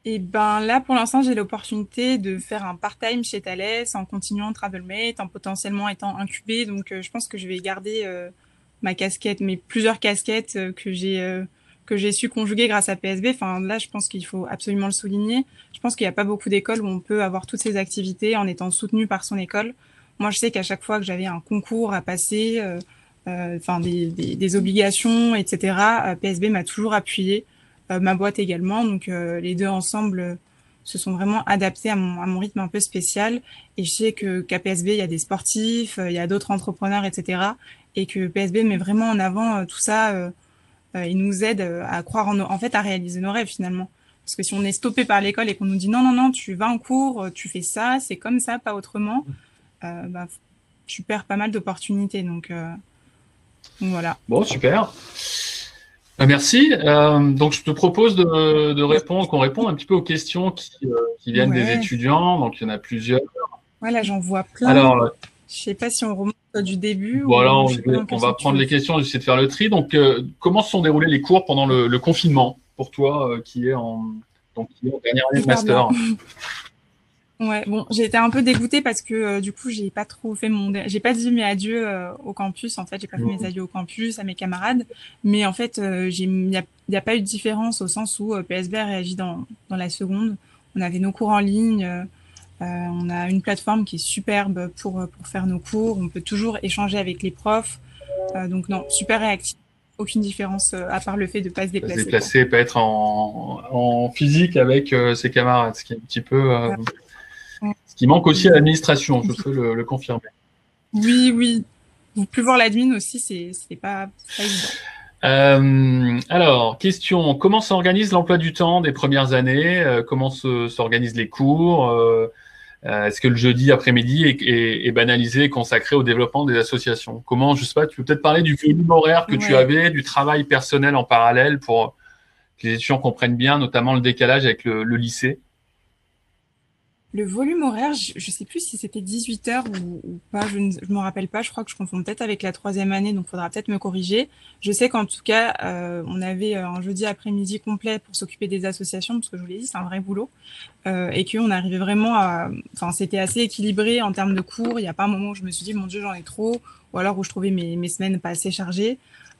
Et là, pour l'instant, j'ai l'opportunité de faire un part-time chez Thales en continuant TravelMate, en potentiellement étant incubée. Donc, je pense que je vais garder mes plusieurs casquettes que j'ai su conjuguer grâce à PSB. Enfin, là, je pense qu'il faut absolument le souligner. Je pense qu'il n'y a pas beaucoup d'écoles où on peut avoir toutes ces activités en étant soutenu par son école. Moi, je sais qu'à chaque fois que j'avais un concours à passer, des obligations, etc., PSB m'a toujours appuyé, ma boîte également. Donc, les deux ensemble se sont vraiment adaptés à mon rythme un peu spécial. Et je sais qu'à PSB, il y a des sportifs, il y a d'autres entrepreneurs, etc., et que PSB met vraiment en avant tout ça. Il nous aide à croire en fait, à réaliser nos rêves finalement. Parce que si on est stoppé par l'école et qu'on nous dit non, non, non, tu vas en cours, tu fais ça, c'est comme ça, pas autrement, tu perds pas mal d'opportunités. Donc voilà. Bon, super. Merci. Donc, je te propose qu'on réponde un petit peu aux questions qui viennent des étudiants. Donc, il y en a plusieurs. Voilà, j'en vois plein. Alors, je sais pas si on remonte du début. Voilà, on va prendre les questions, j'essaie de faire le tri. Donc, comment se sont déroulés les cours pendant le confinement pour toi qui est en donc qui est en dernière année de Hyper bien. master. Ouais, bon, j'ai été un peu dégoûtée parce que du coup, j'ai pas dit mes adieux au campus. En fait, j'ai pas fait mes Mmh. adieux au campus à mes camarades, mais en fait, il y a pas eu de différence au sens où PSB a réagi dans la seconde. On avait nos cours en ligne, on a une plateforme qui est superbe pour faire nos cours. On peut toujours échanger avec les profs, donc non, super réactif. Aucune différence à part le fait de pas se Se déplacer, quoi. déplacer, pas être en physique avec ses camarades, ce qui est un petit peu, Voilà. ce qui manque aussi à C'est l'administration, je compliqué. peux le confirmer. Oui, oui. Plus voir l'admin aussi, c'est pas évident. Alors, question, comment s'organise l'emploi du temps des premières années? Comment s'organisent les cours? Est-ce que le jeudi après-midi est banalisé et consacré au développement des associations? Comment, je sais pas, tu peux peut-être parler du volume horaire que tu Ouais. avais, du travail personnel en parallèle pour que les étudiants comprennent bien, notamment le décalage avec le lycée. Le volume horaire, je sais plus si c'était 18 heures ou pas, je me rappelle pas, je crois que je confonds peut-être avec la troisième année, donc faudra peut-être me corriger. Je sais qu'en tout cas, on avait un jeudi après-midi complet pour s'occuper des associations, parce que je vous l'ai dit, c'est un vrai boulot, et qu'on arrivait vraiment enfin, c'était assez équilibré en termes de cours. Il n'y a pas un moment où je me suis dit, mon Dieu, j'en ai trop, ou alors où je trouvais mes semaines pas assez chargées.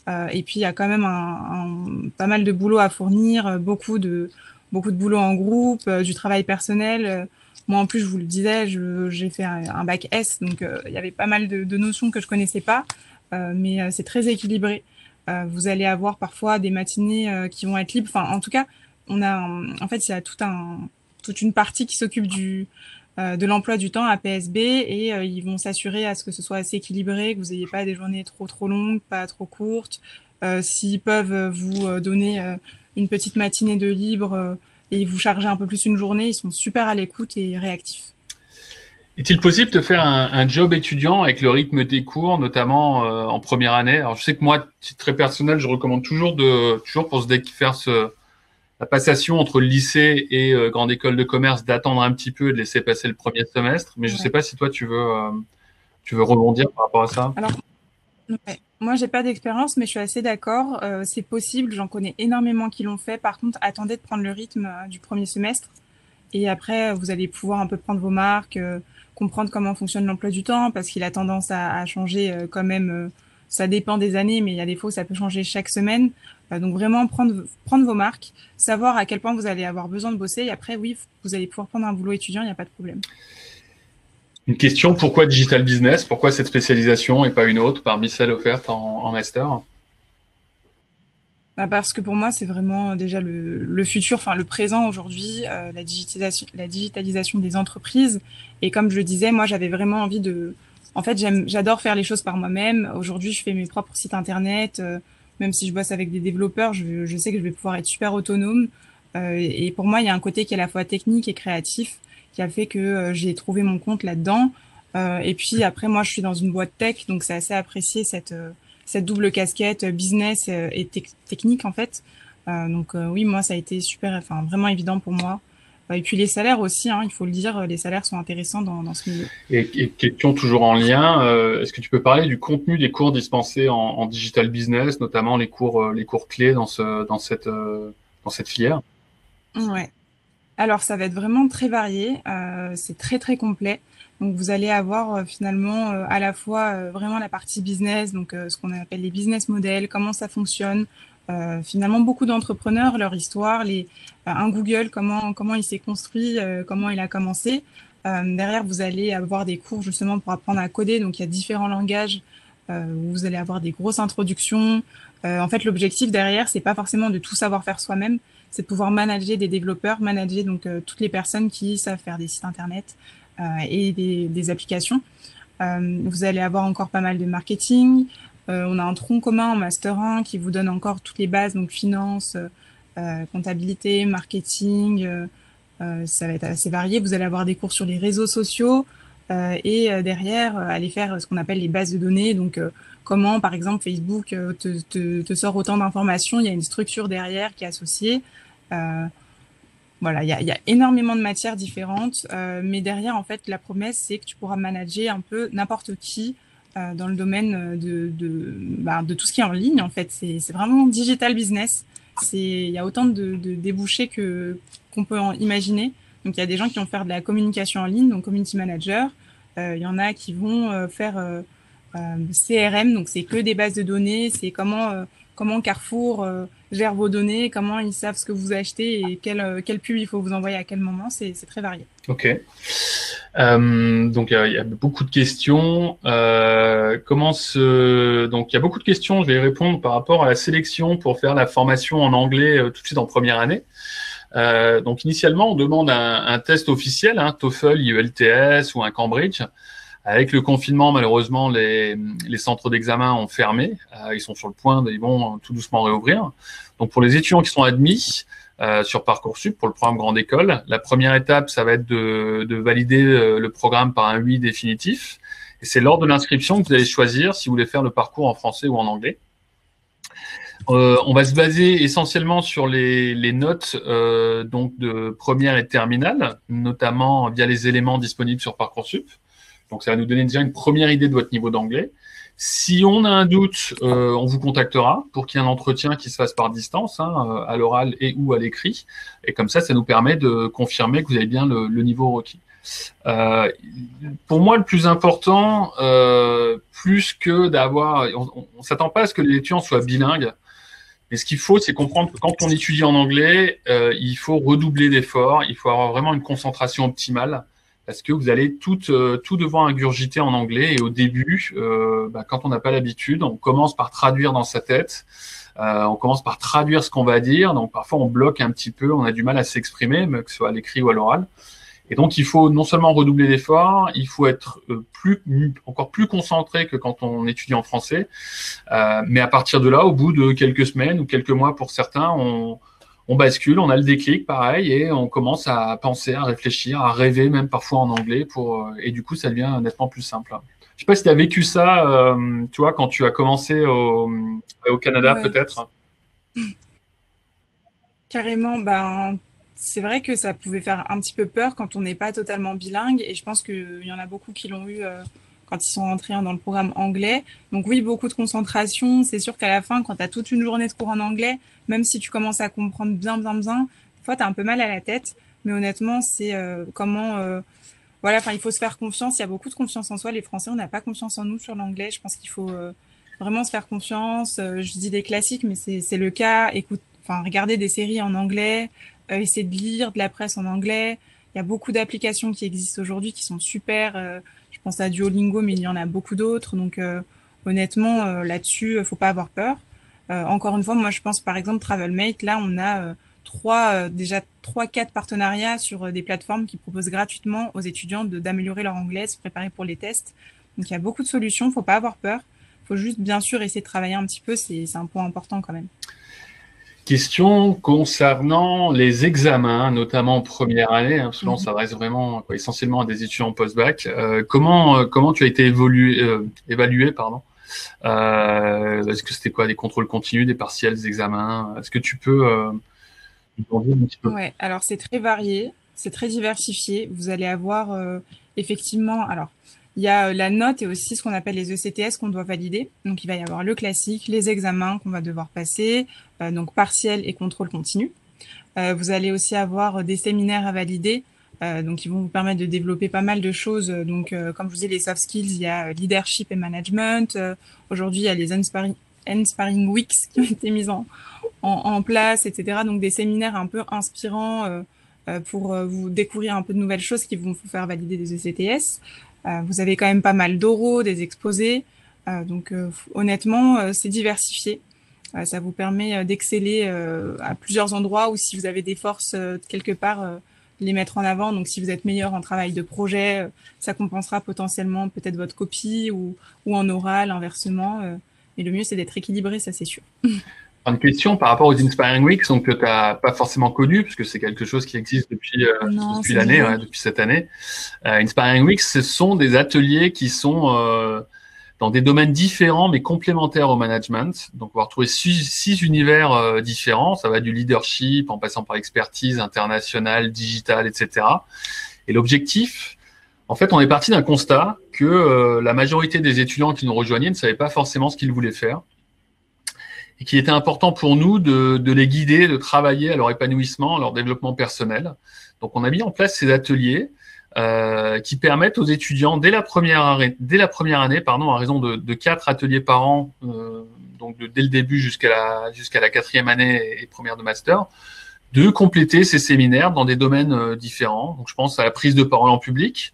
Et puis, il y a quand même pas mal de boulot à fournir, beaucoup de boulot en groupe, du travail personnel. Moi, en plus, je vous le disais, j'ai fait un bac S, donc il y avait pas mal de notions que je connaissais pas, mais c'est très équilibré. Vous allez avoir parfois des matinées qui vont être libres. Enfin, en tout cas, en fait, il y a toute une partie qui s'occupe de l'emploi du temps à PSB et ils vont s'assurer à ce que ce soit assez équilibré, que vous n'ayez pas des journées trop longues, pas trop courtes. S'ils peuvent vous donner une petite matinée de libre et vous charger un peu plus une journée, ils sont super à l'écoute et réactifs. Est-il possible de faire un job étudiant avec le rythme des cours, notamment en première année? Alors, je sais que moi, titre très personnel, je recommande toujours pour faire la passation entre le lycée et grande école de commerce, d'attendre un petit peu et de laisser passer le premier semestre. Mais je ne sais Ouais. pas si toi, tu veux rebondir par rapport à ça. Alors, ouais. Moi, j'ai pas d'expérience, mais je suis assez d'accord. C'est possible, j'en connais énormément qui l'ont fait. Par contre, attendez de prendre le rythme du premier semestre. Et après, vous allez pouvoir un peu prendre vos marques, comprendre comment fonctionne l'emploi du temps, parce qu'il a tendance à changer quand même. Ça dépend des années, mais il y a des fois où ça peut changer chaque semaine. Donc vraiment prendre vos marques, savoir à quel point vous allez avoir besoin de bosser. Et après, oui, vous allez pouvoir prendre un boulot étudiant, il n'y a pas de problème. Une question, pourquoi digital business? Pourquoi cette spécialisation et pas une autre parmi celles offertes en master? Bah, parce que pour moi, c'est vraiment déjà le futur, enfin le présent aujourd'hui, la digitalisation des entreprises. Et comme je le disais, moi, j'avais vraiment envie En fait, j'adore faire les choses par moi-même. Aujourd'hui, je fais mes propres sites internet. Même si je bosse avec des développeurs, je sais que je vais pouvoir être super autonome. Et pour moi, il y a un côté qui est à la fois technique et créatif, qui a fait que j'ai trouvé mon compte là-dedans. Et puis après, moi, je suis dans une boîte tech, donc c'est assez apprécié cette double casquette business et technique en fait. Donc oui, moi ça a été super, enfin vraiment évident pour moi. Et puis les salaires aussi, hein, il faut le dire, les salaires sont intéressants dans ce milieu. Et question toujours en lien, est-ce que tu peux parler du contenu des cours dispensés en digital business, notamment les cours clés dans cette filière? Ouais. Alors ça va être vraiment très varié, c'est très très complet. Donc vous allez avoir finalement à la fois vraiment la partie business, donc ce qu'on appelle les business models, comment ça fonctionne. Finalement beaucoup d'entrepreneurs, leur histoire, un Google, comment il s'est construit, comment il a commencé. Derrière vous allez avoir des cours justement pour apprendre à coder, donc il y a différents langages où vous allez avoir des grosses introductions. En fait l'objectif derrière c'est pas forcément de tout savoir faire soi-même, c'est de pouvoir manager des développeurs, manager donc toutes les personnes qui savent faire des sites internet et des applications. Vous allez avoir encore pas mal de marketing. On a un tronc commun en master 1 qui vous donne encore toutes les bases, donc finance, comptabilité, marketing. Ça va être assez varié. Vous allez avoir des cours sur les réseaux sociaux et derrière aller faire ce qu'on appelle les bases de données. Donc comment, par exemple, Facebook te sort autant d'informations. Il y a une structure derrière qui est associée. Euh, voilà, il y a énormément de matières différentes, mais derrière, en fait, la promesse, c'est que tu pourras manager un peu n'importe qui dans le domaine de tout ce qui est en ligne, en fait. C'est vraiment digital business. il y a autant de débouchés qu'on peut en imaginer. Donc, il y a des gens qui vont faire de la communication en ligne, donc community manager. Il y en a qui vont faire CRM, donc c'est que des bases de données, c'est comment Carrefour gère vos données, comment ils savent ce que vous achetez et quel pub il faut vous envoyer à quel moment, c'est très varié. Ok. Donc il y a beaucoup de questions. Donc il y a beaucoup de questions. Je vais y répondre par rapport à la sélection pour faire la formation en anglais tout de suite en première année. Donc initialement, on demande un test officiel, TOEFL, IELTS ou un Cambridge. Avec le confinement, malheureusement, les centres d'examen ont fermé. Ils sont sur le point, ils vont tout doucement réouvrir. Donc pour les étudiants qui sont admis sur Parcoursup pour le programme Grande École, la première étape, ça va être de valider le programme par un oui définitif. Et c'est lors de l'inscription que vous allez choisir si vous voulez faire le parcours en français ou en anglais. On va se baser essentiellement sur les notes donc de première et terminale, notamment via les éléments disponibles sur Parcoursup. Donc, ça va nous donner déjà une première idée de votre niveau d'anglais. Si on a un doute, on vous contactera pour qu'il y ait un entretien qui se fasse par distance, à l'oral et ou à l'écrit. Et comme ça nous permet de confirmer que vous avez bien le niveau requis. Pour moi, le plus important, plus que d'avoir... On s'attend pas à ce que les étudiants soient bilingues. Mais ce qu'il faut, c'est comprendre que quand on étudie en anglais, il faut redoubler d'efforts, il faut avoir vraiment une concentration optimale. Parce que vous allez tout devoir ingurgiter en anglais. Et au début, quand on n'a pas l'habitude, on commence par traduire dans sa tête. On commence par traduire ce qu'on va dire. Donc, parfois, on bloque un petit peu. On a du mal à s'exprimer, que ce soit à l'écrit ou à l'oral. Et donc, il faut non seulement redoubler d'efforts, il faut être encore plus concentré que quand on étudie en français. Mais à partir de là, au bout de quelques semaines ou quelques mois pour certains, on bascule, on a le déclic, pareil, et on commence à penser, à réfléchir, à rêver, même parfois en anglais, et du coup, ça devient nettement plus simple. Je sais pas si tu as vécu ça, tu vois, quand tu as commencé au Canada, Ouais. peut-être. Carrément, c'est vrai que ça pouvait faire un petit peu peur quand on n'est pas totalement bilingue, et je pense qu'il y en a beaucoup qui l'ont eu quand ils sont rentrés dans le programme anglais. Donc oui, beaucoup de concentration. C'est sûr qu'à la fin, quand tu as toute une journée de cours en anglais, même si tu commences à comprendre bien, des fois, tu as un peu mal à la tête. Mais honnêtement, c'est voilà, enfin, il faut se faire confiance. Il y a beaucoup de confiance en soi. Les Français, on n'a pas confiance en nous sur l'anglais. Je pense qu'il faut vraiment se faire confiance. Je dis des classiques, mais c'est le cas. Regarder des séries en anglais, essayer de lire de la presse en anglais. Il y a beaucoup d'applications qui existent aujourd'hui qui sont super. Je pense à Duolingo, mais il y en a beaucoup d'autres. Donc, honnêtement, là-dessus, faut pas avoir peur. Encore une fois, moi, je pense par exemple TravelMate. Là, on a déjà 3-4 partenariats sur des plateformes qui proposent gratuitement aux étudiants d'améliorer leur anglais, se préparer pour les tests. Donc, il y a beaucoup de solutions. Faut pas avoir peur. Faut juste, bien sûr, essayer de travailler un petit peu. C'est un point important quand même. Question concernant les examens, notamment en première année, parce que là, on s'adresse vraiment essentiellement à des étudiants post-bac. Comment tu as été évalué, pardon. Est-ce que c'était quoi, des contrôles continus, des partiels, des examens? Est-ce que tu peux nous en dire un petit peu? Ouais, alors c'est très varié, c'est très diversifié. Vous allez avoir effectivement, alors il y a la note et aussi ce qu'on appelle les ECTS qu'on doit valider. Donc il va y avoir le classique, les examens qu'on va devoir passer, donc partiel et contrôle continu. Vous allez aussi avoir des séminaires à valider, donc ils vont vous permettre de développer pas mal de choses. Donc comme je vous disais, les soft skills, il y a leadership et management. Aujourd'hui, il y a les Inspiring Weeks qui ont été mises en place, etc. Donc des séminaires un peu inspirants pour vous découvrir un peu de nouvelles choses qui vont vous faire valider des ECTS. Vous avez quand même pas mal d'oraux, des exposés. Donc honnêtement, c'est diversifié. Ça vous permet d'exceller à plusieurs endroits ou si vous avez des forces quelque part, les mettre en avant. Donc si vous êtes meilleur en travail de projet, ça compensera potentiellement peut-être votre copie ou en oral, inversement. Mais le mieux, c'est d'être équilibré, ça c'est sûr. Une question par rapport aux Inspiring Weeks, donc que tu n'as pas forcément connu, puisque c'est quelque chose qui existe depuis l'année, depuis cette année. Inspiring Weeks, ce sont des ateliers qui sont dans des domaines différents, mais complémentaires au management. Donc, on va retrouver six univers différents. Ça va du leadership, en passant par l'expertise internationale, digitale, etc. Et l'objectif, en fait, on est parti d'un constat que la majorité des étudiants qui nous rejoignaient ne savaient pas forcément ce qu'ils voulaient faire. et qu'il était important pour nous de les guider, de travailler à leur épanouissement, à leur développement personnel. Donc, on a mis en place ces ateliers qui permettent aux étudiants, dès la première année, à raison de 4 ateliers par an, donc dès le début jusqu'à la 4e année et première de master, de compléter ces séminaires dans des domaines différents. Donc, je pense à la prise de parole en public,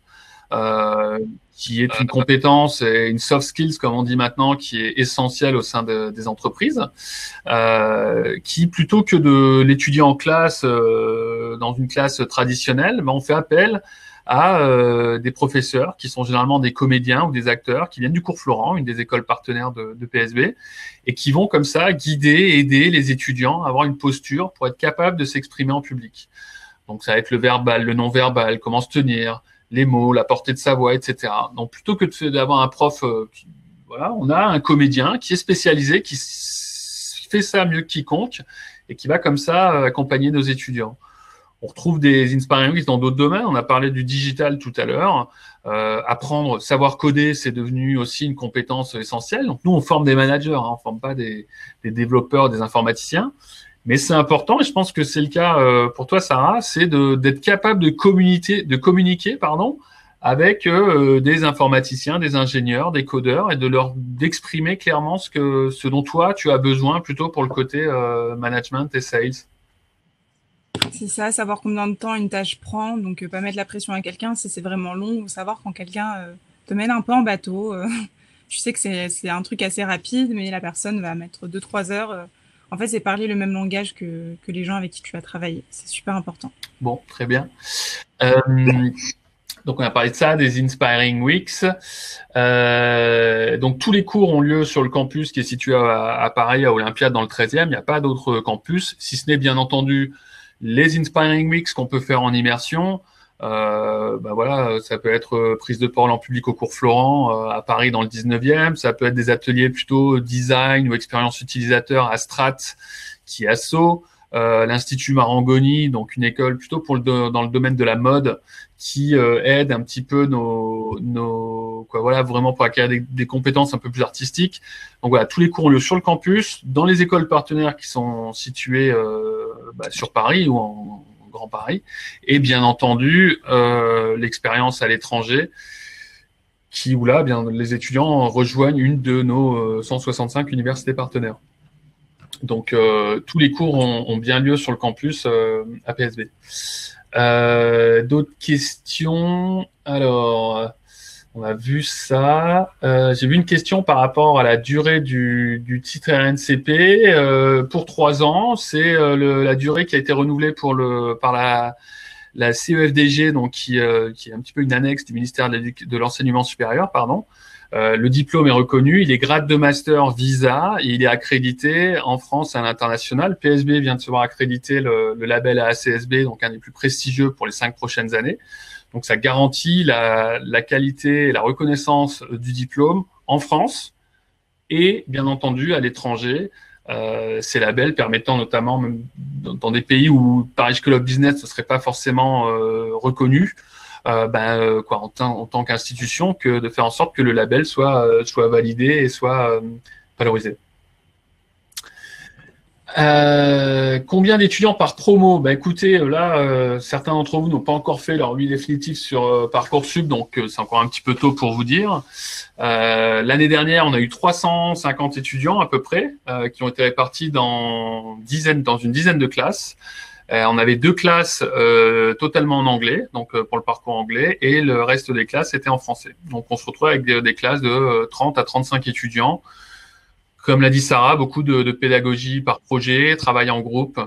qui est une compétence et une soft skills, comme on dit maintenant, qui est essentielle au sein des entreprises, qui, plutôt que de l'étudier en classe, dans une classe traditionnelle, on fait appel à des professeurs qui sont généralement des comédiens ou des acteurs qui viennent du cours Florent, une des écoles partenaires de PSB, et qui vont comme ça guider, aider les étudiants à avoir une posture pour être capable de s'exprimer en public. Donc ça va être le verbal, le non-verbal, comment se tenir, les mots, la portée de sa voix, etc. Donc plutôt que d'avoir un prof, voilà, on a un comédien qui est spécialisé, qui fait ça mieux que quiconque et qui va comme ça accompagner nos étudiants. On retrouve des Inspiring Weeks dans d'autres domaines. On a parlé du digital tout à l'heure. Apprendre, savoir coder, c'est devenu aussi une compétence essentielle. Donc nous, on forme des managers, hein, on forme pas des développeurs, des informaticiens. Mais c'est important, et je pense que c'est le cas pour toi, Sarah, c'est d'être capable de communiquer, avec des informaticiens, des ingénieurs, des codeurs, et d'exprimer clairement ce dont toi tu as besoin plutôt pour le côté management et sales. C'est ça, savoir combien de temps une tâche prend, donc pas mettre la pression à quelqu'un si c'est vraiment long, ou savoir quand quelqu'un te mène un peu en bateau. Tu sais que c'est un truc assez rapide, mais la personne va mettre 2-3 heures. En fait, c'est parler le même langage que les gens avec qui tu vas travailler. C'est super important. Bon, très bien. Donc, on a parlé de ça, des Inspiring Weeks. Donc, tous les cours ont lieu sur le campus qui est situé à Paris, à Olympiade, dans le 13e. Il n'y a pas d'autres campus, si ce n'est bien entendu les Inspiring Weeks qu'on peut faire en immersion. Voilà, ça peut être prise de parole en public au cours Florent à Paris dans le 19e. Ça peut être des ateliers plutôt design ou expérience utilisateur à Strat, qui est à Sceaux. L'Institut Marangoni, donc une école plutôt dans le domaine de la mode, qui aide un petit peu vraiment pour acquérir des compétences un peu plus artistiques. Donc voilà, tous les cours ont lieu sur le campus, dans les écoles partenaires qui sont situées sur Paris ou en Grand Paris, et bien entendu l'expérience à l'étranger, où là, les étudiants rejoignent une de nos 165 universités partenaires. Donc, tous les cours ont bien lieu sur le campus à PSB. D'autres questions? Alors, on a vu ça. J'ai vu une question par rapport à la durée du titre RNCP. Pour 3 ans, c'est la durée qui a été renouvelée par la CEFDG, donc qui est un petit peu une annexe du ministère de l'Enseignement supérieur, pardon. Le diplôme est reconnu, il est grade de master visa, et il est accrédité en France et à l'international. PSB vient de se voir accréditer le label AACSB, donc un des plus prestigieux pour les 5 prochaines années. Donc ça garantit la qualité et la reconnaissance du diplôme en France et bien entendu à l'étranger. Ces labels permettant notamment, même dans des pays où Paris School of Business ne serait pas forcément reconnu, en tant qu'institution, que de faire en sorte que le label soit validé et soit valorisé. Combien d'étudiants par promo? Écoutez, là, certains d'entre vous n'ont pas encore fait leur 8 définitif sur Parcoursup, donc c'est encore un petit peu tôt pour vous dire. L'année dernière, on a eu 350 étudiants à peu près, qui ont été répartis dans une dizaine de classes. On avait 2 classes totalement en anglais, donc pour le parcours anglais, et le reste des classes était en français. Donc on se retrouve avec des classes de 30 à 35 étudiants. Comme l'a dit Sarah, beaucoup de pédagogie par projet, travail en groupe,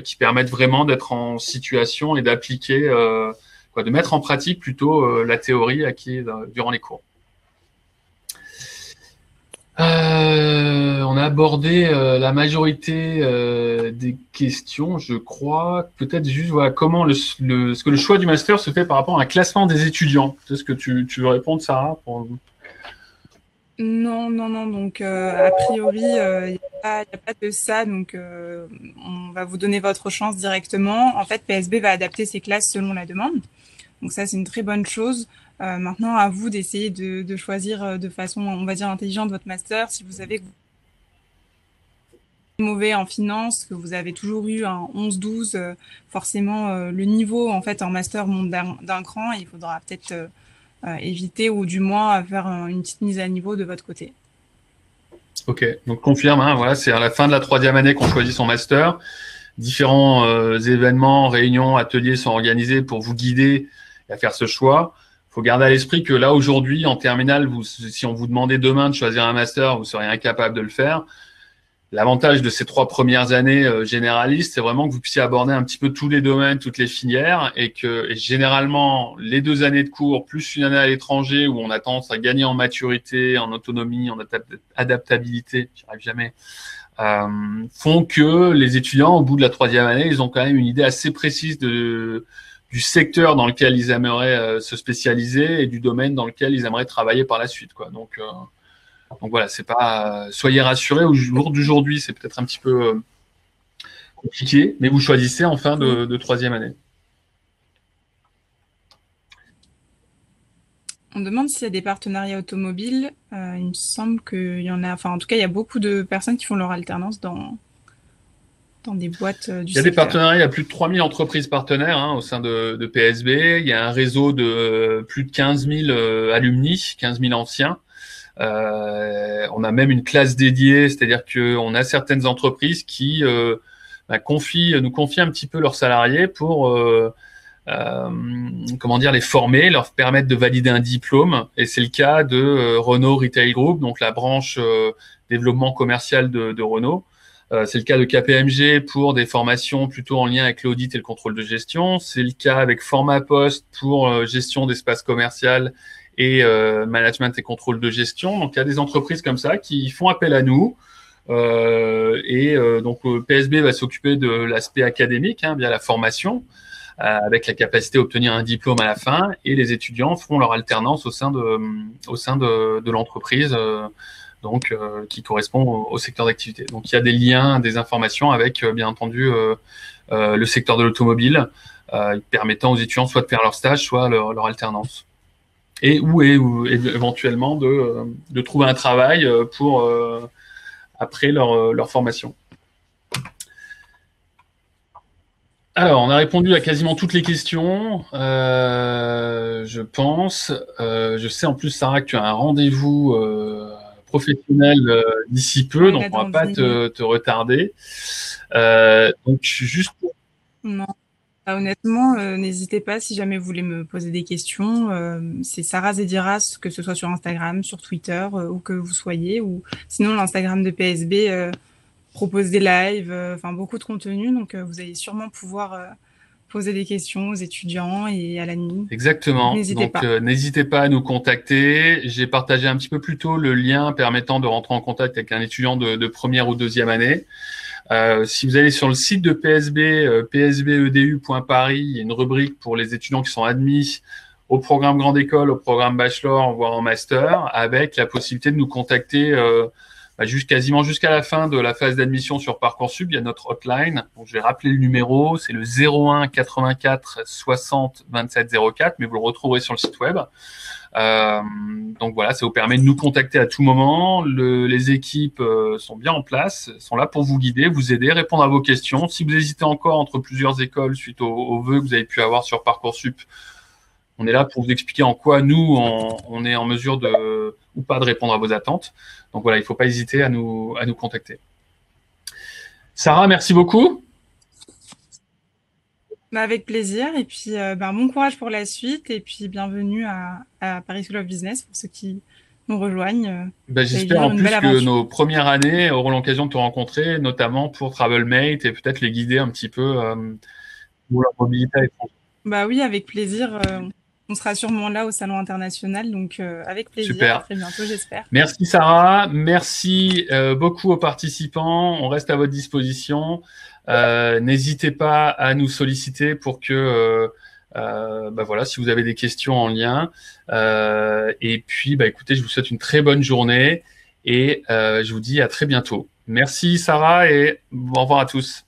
qui permettent vraiment d'être en situation et d'appliquer, de mettre en pratique plutôt la théorie acquise durant les cours. On a abordé la majorité des questions, je crois. Peut-être juste comment est-ce que le choix du master se fait par rapport à un classement des étudiants. Est-ce que tu veux répondre, Sarah, Non. Donc, a priori, il n'y a pas de ça. Donc, on va vous donner votre chance directement. En fait, PSB va adapter ses classes selon la demande. Donc, ça, c'est une très bonne chose. Maintenant, à vous d'essayer de choisir de façon, on va dire, intelligente votre master. Si vous savez que mauvais en finance, que vous avez toujours eu un 11-12, forcément, le niveau, en fait, en master monte d'un cran et il faudra peut-être éviter ou du moins faire une petite mise à niveau de votre côté. Ok, donc confirme, hein, voilà, c'est à la fin de la 3e année qu'on choisit son master. Différents événements, réunions, ateliers sont organisés pour vous guider à faire ce choix. Il faut garder à l'esprit que là, aujourd'hui, en terminale, si on vous demandait demain de choisir un master, vous seriez incapable de le faire. L'avantage de ces 3 premières années généralistes, c'est vraiment que vous puissiez aborder un petit peu tous les domaines, toutes les filières, et généralement, les 2 années de cours, plus une année à l'étranger, où on a tendance à gagner en maturité, en autonomie, en adaptabilité, j'y arrive jamais, font que les étudiants, au bout de la 3e année, ils ont quand même une idée assez précise du secteur dans lequel ils aimeraient se spécialiser et du domaine dans lequel ils aimeraient travailler par la suite, quoi. Donc voilà, c'est pas. Soyez rassurés. Au jour d'aujourd'hui, c'est peut-être un petit peu compliqué, mais vous choisissez en fin de 3e année. On demande s'il y a des partenariats automobiles. Il me semble qu'il y en a. Enfin, en tout cas, il y a beaucoup de personnes qui font leur alternance dans des boîtes du secteur. Il y a des partenariats, il y a plus de 3000 entreprises partenaires au sein de PSB. Il y a un réseau de plus de 15 000 alumni, 15 000 anciens. On a même une classe dédiée, c'est-à-dire qu'on a certaines entreprises qui nous confient un petit peu leurs salariés pour les former, leur permettre de valider un diplôme. Et c'est le cas de Renault Retail Group, donc la branche développement commercial de Renault. C'est le cas de KPMG pour des formations plutôt en lien avec l'audit et le contrôle de gestion. C'est le cas avec Formapost pour gestion d'espace commercial et management et contrôle de gestion. Donc, il y a des entreprises comme ça qui font appel à nous. Donc, PSB va s'occuper de l'aspect académique via la formation, avec la capacité à obtenir un diplôme à la fin. Et les étudiants feront leur alternance au sein de l'entreprise, qui correspond au secteur d'activité. Donc, il y a des liens, des informations avec, bien entendu, le secteur de l'automobile, permettant aux étudiants soit de faire leur stage, soit leur alternance. Ou éventuellement de trouver un travail pour après leur formation. Alors, on a répondu à quasiment toutes les questions, je pense. Je sais en plus, Sarah, que tu as un rendez-vous professionnel d'ici peu, donc on ne va pas te retarder. Donc, juste pour... Non. Honnêtement, n'hésitez pas si jamais vous voulez me poser des questions. C'est Sarah Zediras, que ce soit sur Instagram, sur Twitter, où que vous soyez, ou sinon l'Instagram de PSB propose des lives, beaucoup de contenu, donc vous allez sûrement pouvoir poser des questions aux étudiants et à l'admin. Exactement. N'hésitez pas à nous contacter. J'ai partagé un petit peu plus tôt le lien permettant de rentrer en contact avec un étudiant de 1e ou 2e année. Si vous allez sur le site de PSB, psbedu.paris, il y a une rubrique pour les étudiants qui sont admis au programme grande école, au programme bachelor, voire en master, avec la possibilité de nous contacter quasiment jusqu'à la fin de la phase d'admission sur Parcoursup. Il y a notre hotline. Donc, je vais rappeler le numéro, c'est le 01 84 60 27 04, mais vous le retrouverez sur le site web. Donc voilà, ça vous permet de nous contacter à tout moment. Les équipes sont bien en place, sont là pour vous guider, vous aider, répondre à vos questions. Si vous hésitez encore entre plusieurs écoles suite aux vœux que vous avez pu avoir sur Parcoursup, on est là pour vous expliquer en quoi nous, on est en mesure ou pas de répondre à vos attentes. Donc voilà, il ne faut pas hésiter à nous contacter. Sarah, merci beaucoup. Avec plaisir. Et puis, bon courage pour la suite. Et puis, bienvenue à Paris School of Business pour ceux qui nous rejoignent. J'espère en plus que nos premières années auront l'occasion de te rencontrer, notamment pour TravelMate et peut-être les guider un petit peu pour leur mobilité à l'étranger. Oui, avec plaisir. On sera sûrement là au Salon International. Donc, avec plaisir. Super. À très bientôt, j'espère. Merci Sarah. Merci beaucoup aux participants. On reste à votre disposition. N'hésitez pas à nous solliciter pour que, si vous avez des questions en lien. Et puis, écoutez, je vous souhaite une très bonne journée et je vous dis à très bientôt. Merci Sarah et au revoir à tous.